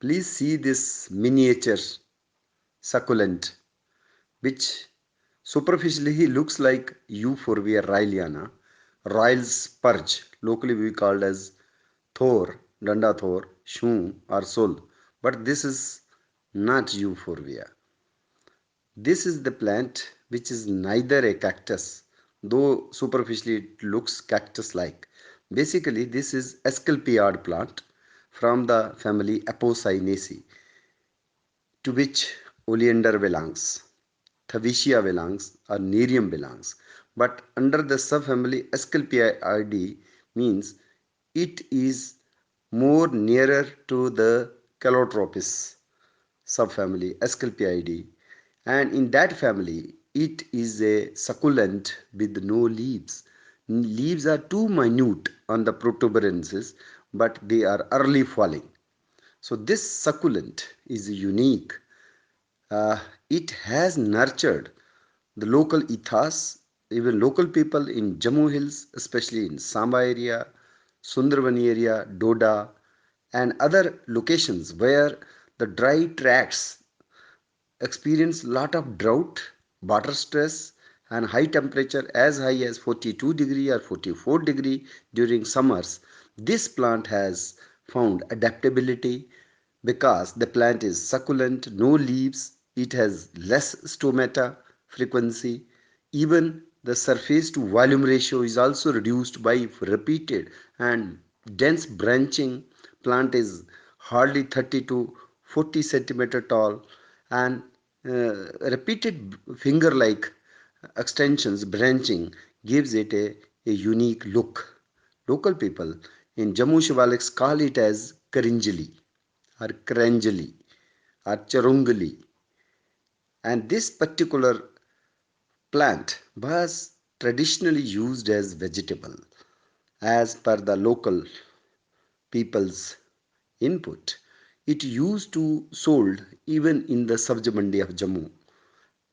Please see this miniature succulent, which superficially looks like Euphorbia raeliana, royal spurge, locally we called as Thor, Danda Thor, Shum or Sol. But this is not Euphorbia. This is the plant which is neither a cactus, though superficially it looks cactus-like. Basically, this is Asclepiad plant from the family Apocynaceae, to which oleander belongs, Thavicia belongs, or Nerium belongs. But under the subfamily Asclepiadae means it is more nearer to the Calotropis subfamily Asclepiadae, and in that family it is a succulent with no leaves. Leaves are too minute on the protuberances, but they are early falling. So this succulent is unique. It has nurtured the local ethos, even local people in Jammu Hills, especially in Samba area, Sundarban area, Doda, and other locations where the dry tracts experience lot of drought, water stress, and high temperature as high as 42 degree or 44 degree during summers. This plant has found adaptability because the plant is succulent, no leaves, it has less stomata frequency. Even the surface to volume ratio is also reduced by repeated and dense branching. Plant is hardly 30 to 40 centimeter tall, and repeated finger like extensions branching gives it a unique look. Local people in Jammu Shivaliks call it as Karinjali or Kranjali or Charungali, and this particular plant was traditionally used as vegetable as per the local people's input. It used to sold even in the Sabji Mandi of Jammu,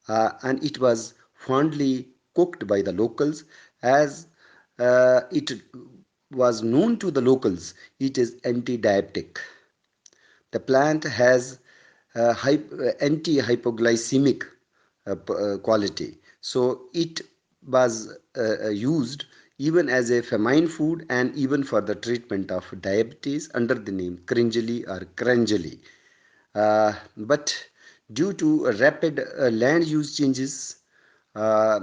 and it was fondly cooked by the locals as it was known to the locals. It is anti-diabetic. The plant has anti-hypoglycemic quality. So it was used even as a famine food and even for the treatment of diabetes under the name Krinjali or Kranjali. But due to rapid land use changes, uh,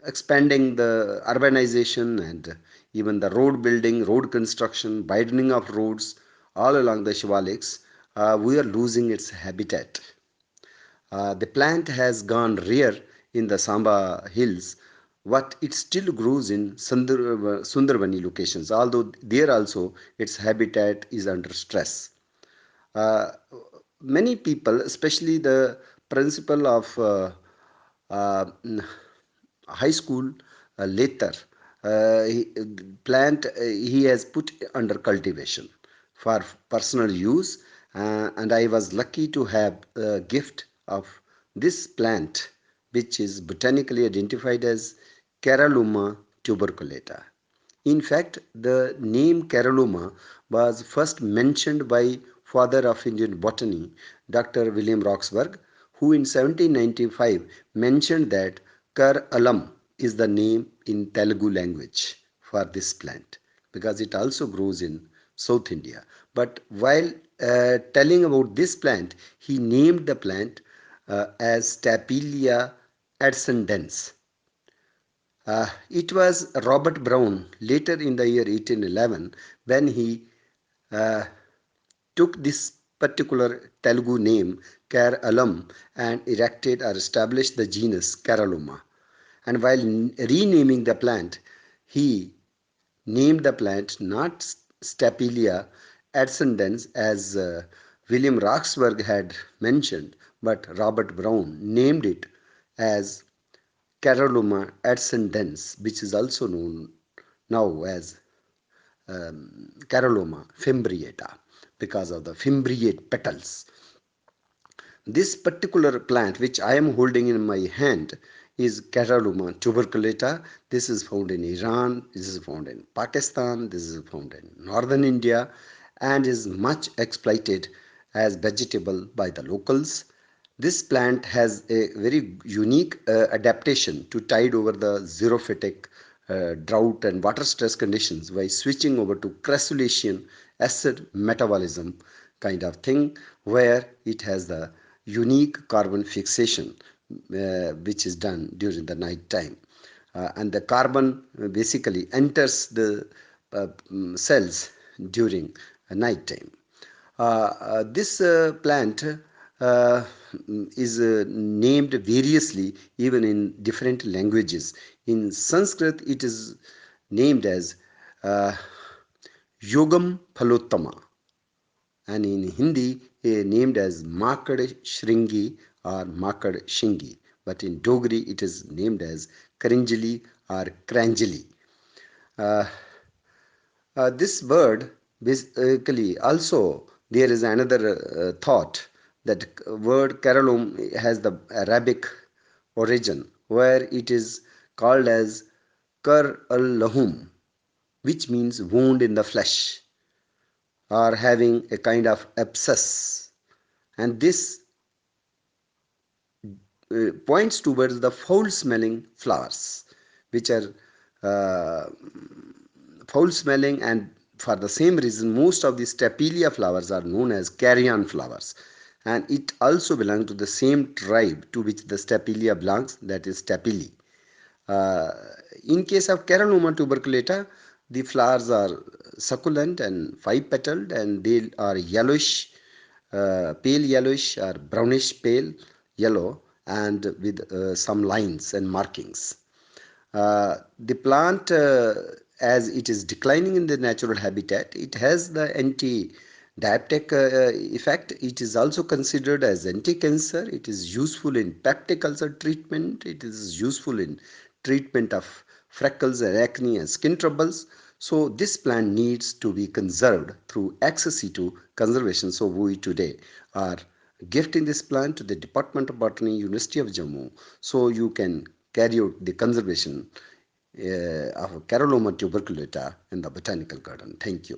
expanding the urbanization and even the road building, road construction, widening of roads all along the Shivaliks, we are losing its habitat. The plant has gone rare in the Samba hills, but it still grows in Sundarbani locations, although there also its habitat is under stress. Uh, Many people, especially the principal of uh, high school later, he, plant he has put under cultivation for personal use, and I was lucky to have a gift of this plant, which is botanically identified as Caralluma tuberculata. In fact, the name Caralluma was first mentioned by father of Indian botany, Dr. William Roxburgh, who in 1795 mentioned that Kar Alam is the name in Telugu language for this plant because it also grows in South India. But while telling about this plant, he named the plant as Stapelia adscendens. It was Robert Brown later in the year 1811 when he uh, took this particular Telugu name Car Alam and erected or established the genus Caralluma. And while renaming the plant, he named the plant not Stapelia ascendens as William Roxburgh had mentioned, but Robert Brown named it as Caralluma ascendens, which is also known now as Caralluma fimbriata because of the fimbriate petals. This particular plant, which I am holding in my hand, is Caralluma tuberculata. This is found in Iran, this is found in Pakistan, this is found in northern India, and is much exploited as vegetable by the locals. This plant has a very unique adaptation to tide over the xerophytic drought and water stress conditions by switching over to cressolation acid metabolism kind of thing, where it has the unique carbon fixation which is done during the night time. And the carbon basically enters the cells during night time. This plant uh, named variously even in different languages. In Sanskrit, it is named as uh, Yogam Phalottama, and in Hindi, named as Makad Shringi or Makad Shingi. But in Dogri, it is named as Karinjali or Kranjali. Uh, this word basically also there is another thought that word Carallum has the Arabic origin where it is called as Kar al Lahum, which means wound in the flesh or having a kind of abscess. And this points towards the foul smelling flowers, which are uh, foul smelling, and for the same reason most of the stapelia flowers are known as carrion flowers, and it also belongs to the same tribe to which the stapelia belongs, that is stapeli. uh, in case of Caralluma tuberculata, the flowers are succulent and five petaled, and they are yellowish, pale yellowish or brownish pale yellow, and with some lines and markings. The plant, as it is declining in the natural habitat, it has the anti-diabetic effect. It is also considered as anti-cancer. It is useful in peptic ulcer treatment. It is useful in treatment of freckles and acne and skin troubles. So this plant needs to be conserved through ex situ conservation. So we today are gifting this plant to the Department of Botany, University of Jammu, so you can carry out the conservation of Caralluma tuberculata in the botanical garden. Thank you.